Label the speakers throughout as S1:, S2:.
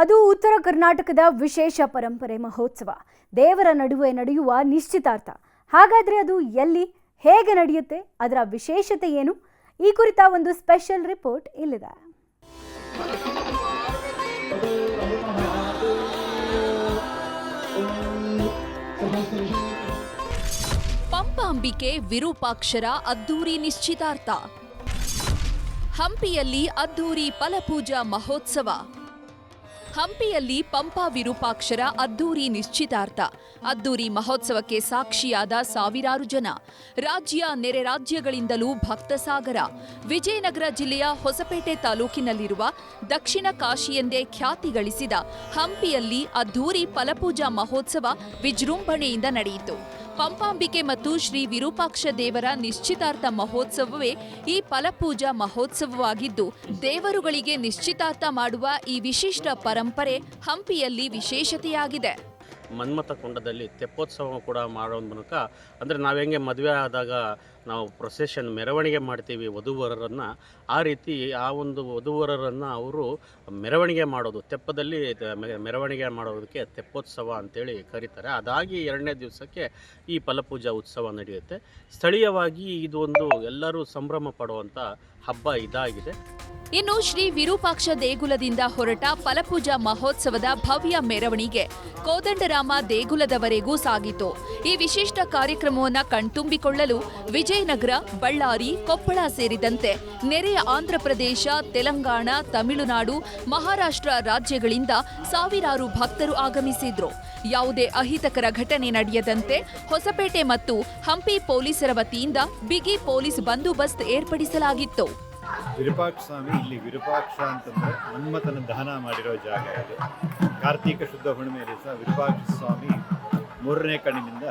S1: ಅದು ಉತ್ತರ ಕರ್ನಾಟಕದ ವಿಶೇಷ ಪರಂಪರೆ ಮಹೋತ್ಸವ. ದೇವರ ನಡುವೆ ನಡೆಯುವ ನಿಶ್ಚಿತಾರ್ಥ. ಹಾಗಾದ್ರೆ ಅದು ಎಲ್ಲಿ, ಹೇಗೆ ನಡೆಯುತ್ತೆ, ಅದರ ವಿಶೇಷತೆ ಏನು? ಈ ಕುರಿತ ಒಂದು ಸ್ಪೆಷಲ್ ರಿಪೋರ್ಟ್ ಇಲ್ಲಿದೆ.
S2: ಪಂಪಾಂಬಿಕೆ ವಿರೂಪಾಕ್ಷರ ಅದ್ದೂರಿ ನಿಶ್ಚಿತಾರ್ಥ. ಹಂಪಿಯಲ್ಲಿ ಅದ್ದೂರಿ ಫಲಪೂಜಾ ಮಹೋತ್ಸವ. ಹಂಪಿಯಲ್ಲಿ ಪಂಪಾ ವಿರೂಪಾಕ್ಷರ ಅದ್ದೂರಿ ನಿಶ್ಚಿತಾರ್ಥ. ಅದ್ದೂರಿ ಮಹೋತ್ಸವಕ್ಕೆ ಸಾಕ್ಷಿಯಾದ ಸಾವಿರಾರು ಜನ. ರಾಜ್ಯ ನೆರೆ ರಾಜ್ಯಗಳಿಂದಲೂ ಭಕ್ತ ಸಾಗರ. ವಿಜಯನಗರ ಜಿಲ್ಲೆಯ ಹೊಸಪೇಟೆ ತಾಲೂಕಿನಲ್ಲಿರುವ ದಕ್ಷಿಣ ಕಾಶಿ ಎಂದೇ ಖ್ಯಾತಿ ಗಳಿಸಿದ ಹಂಪಿಯಲ್ಲಿ ಅದ್ದೂರಿ ಫಲಪೂಜಾ ಮಹೋತ್ಸವ ವಿಜೃಂಭಣೆಯಿಂದ ನಡೆಯಿತು. ಪಂಪಾಂಬಿಕೆ ಮತ್ತು ಶ್ರೀ ವಿರೂಪಾಕ್ಷ ದೇವರ ನಿಶ್ಚಿತಾರ್ಥ ಮಹೋತ್ಸವವೇ ಈ ಫಲಪೂಜಾ ಮಹೋತ್ಸವವಾಗಿದ್ದು, ದೇವರುಗಳಿಗೆ ನಿಶ್ಚಿತಾರ್ಥ ಮಾಡುವ ಈ ವಿಶಿಷ್ಟ ಪರಂಪರೆ ಹಂಪಿಯಲ್ಲಿ ವಿಶೇಷತೆಯಾಗಿದೆ.
S3: ಮನ್ಮಥ ಕುಂಡದಲ್ಲಿ ತೆಪ್ಪೋತ್ಸವ ಕೂಡ ಮಾಡೋ ಮೂಲಕ, ಅಂದರೆ ನಾವು ಹೆಂಗೆ ಮದುವೆ ಆದಾಗ ನಾವು ಪ್ರೊಸೆಷನ್ ಮೆರವಣಿಗೆ ಮಾಡ್ತೀವಿ ವಧುವರರನ್ನು, ಆ ರೀತಿ ಆ ಒಂದು ವಧುವರರನ್ನು ಅವರು ಮೆರವಣಿಗೆ ಮಾಡೋದು, ತೆಪ್ಪದಲ್ಲಿ ಮೆರವಣಿಗೆ ಮಾಡೋದಕ್ಕೆ ತೆಪ್ಪೋತ್ಸವ ಅಂತೇಳಿ ಕರೀತಾರೆ. ಅದಾಗಿ 2ನೇ ದಿವಸಕ್ಕೆ ಈ ಫಲಪೂಜಾ ಉತ್ಸವ ನಡೆಯುತ್ತೆ. ಸ್ಥಳೀಯವಾಗಿ ಇದು ಒಂದು ಎಲ್ಲರೂ ಸಂಭ್ರಮ ಪಡುವಂಥ ಹಬ್ಬ ಇದಾಗಿದೆ.
S2: ಇನ್ನು ಶ್ರೀ ವಿರೂಪಾಕ್ಷ ದೇಗುಲದಿಂದ ಹೊರಟ ಫಲಪೂಜಾ ಮಹೋತ್ಸವದ ಭವ್ಯ ಮೆರವಣಿಗೆ ಕೋದಂಡರಾಮ ದೇಗುಲದವರೆಗೂ ಸಾಗಿತು. ಈ ವಿಶಿಷ್ಟ ಕಾರ್ಯಕ್ರಮವನ್ನು ಕಣ್ತುಂಬಿಕೊಳ್ಳಲು ವಿಜಯನಗರ, ಬಳ್ಳಾರಿ, ಕೊಪ್ಪಳ ಸೇರಿದಂತೆ ನೆರೆಯ ಆಂಧ್ರಪ್ರದೇಶ, ತೆಲಂಗಾಣ, ತಮಿಳುನಾಡು, ಮಹಾರಾಷ್ಟ್ರ ರಾಜ್ಯಗಳಿಂದ ಸಾವಿರಾರು ಭಕ್ತರು ಆಗಮಿಸಿದ್ರು. ಯಾವುದೇ ಅಹಿತಕರ ಘಟನೆ ನಡೆಯದಂತೆ ಹೊಸಪೇಟೆ ಮತ್ತು ಹಂಪಿ ಪೊಲೀಸರ ವತಿಯಿಂದ ಬಿಗಿ ಪೊಲೀಸ್ ಬಂದೋಬಸ್ತ್ ಏರ್ಪಡಿಸಲಾಗಿತ್ತು.
S4: ವಿರೂಪಾಕ್ಷ ಸ್ವಾಮಿ, ಇಲ್ಲಿ ವಿರೂಪಾಕ್ಷ ಅಂತಂದರೆ ಮನ್ಮಥನ ದಹನ ಮಾಡಿರೋ ಜಾಗ ಇದು. ಕಾರ್ತೀಕ ಶುದ್ಧ ಹುಣ್ಣಿಮೆ ದಿವಸ ವಿರೂಪಾಕ್ಷ ಸ್ವಾಮಿ 3ನೇ ಕಣ್ಣಿನಿಂದ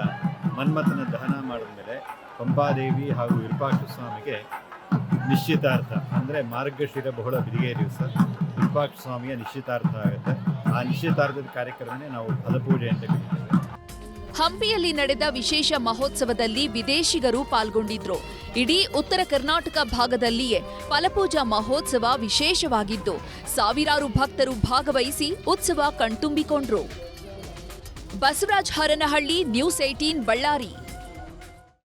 S4: ಮನ್ಮಥನ ದಹನ ಮಾಡಿದ್ಮೇಲೆ ಪಂಪಾದೇವಿ ಹಾಗೂ ವಿರೂಪಾಕ್ಷ ಸ್ವಾಮಿಗೆ ನಿಶ್ಚಿತಾರ್ಥ, ಅಂದರೆ ಮಾರ್ಗಶಿರ ಬಹುಳ ಬಿದಿಗೆ ದಿವಸ ವಿರೂಪಾಕ್ಷ ಸ್ವಾಮಿಯ ನಿಶ್ಚಿತಾರ್ಥ ಆಗುತ್ತೆ. ಆ ನಿಶ್ಚಿತಾರ್ಥದ ಕಾರ್ಯಕ್ರಮನೇ ನಾವು ಫಲಪೂಜೆ ಅಂತ ಕರೀತೇವೆ.
S2: ಹಂಪಿಯಲ್ಲಿ ನಡೆದ ವಿಶೇಷ ಮಹೋತ್ಸವದಲ್ಲಿ ವಿದೇಶಿಗರು ಪಾಲ್ಗೊಂಡಿದ್ರು. ಇಡೀ ಉತ್ತರ ಕರ್ನಾಟಕ ಭಾಗದಲ್ಲಿಯೇ ಫಲಪೂಜಾ ಮಹೋತ್ಸವ ವಿಶೇಷವಾಗಿದ್ದು, ಸಾವಿರಾರು ಭಕ್ತರು ಭಾಗವಹಿಸಿ ಉತ್ಸವ ಕಣ್ತುಂಬಿಕೊಂಡ್ರು. ಬಸವರಾಜ್ ಹರನಹಳ್ಳಿ, ನ್ಯೂಸ್ 18 ಬಳ್ಳಾರಿ.